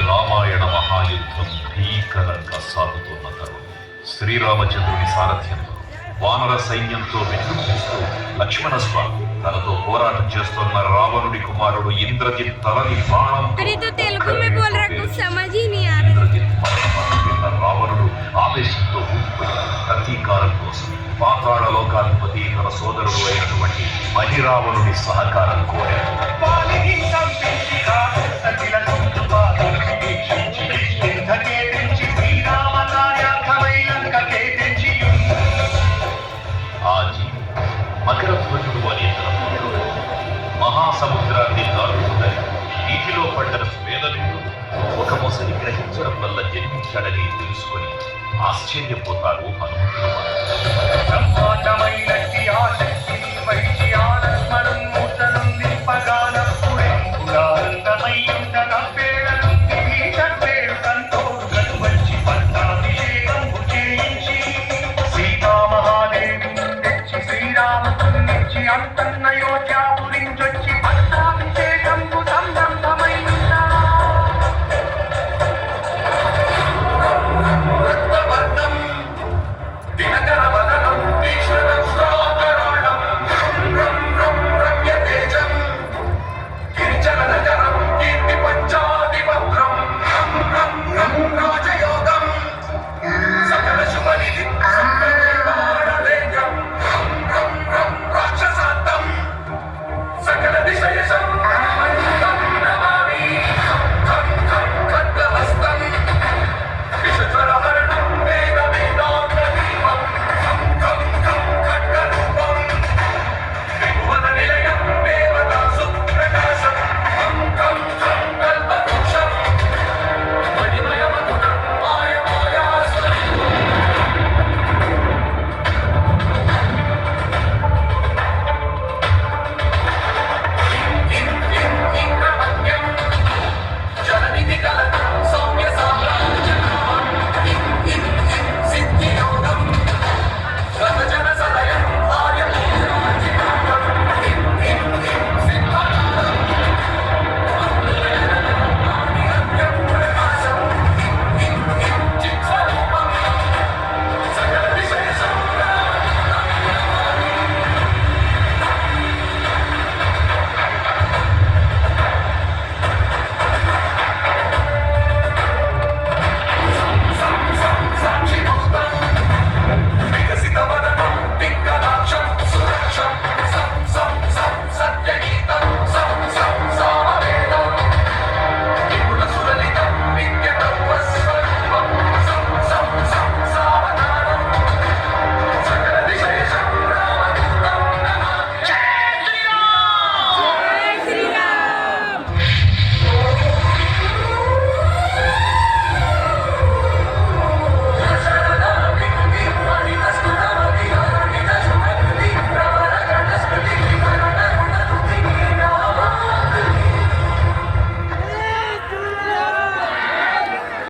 రామాయణ మహాయుద్ధం భీకరంగా సాగుతున్న తరుణం శ్రీరామచంద్రుని సారథ్యంలో వానర సైన్యంతో విజృంభిస్తూ లక్ష్మణస్వామి తనతో పోరాటం చేస్తున్న రావణుడి కుమారుడు ఇంద్రజిత్ తలని బాణం రావణుడు ఆవేశంతో ఊపిపోయి ప్రతీకారం కోసం పాతాళ లోకాధిపతి తన సోదరుడు అయినటువంటి మహిరావణుని సహకారం కోరాడు. మకర ధ్వజుడు అనే తన పుత్రుడు మహాసముద్రాన్ని దాటుతుందని నీటిలో పడ్డ స్వేదనుడు ఒక మొసలి గ్రహించడం వల్ల జన్మించాడని తెలుసుకొని ఆశ్చర్యపోతాడు హనుమంతుడు.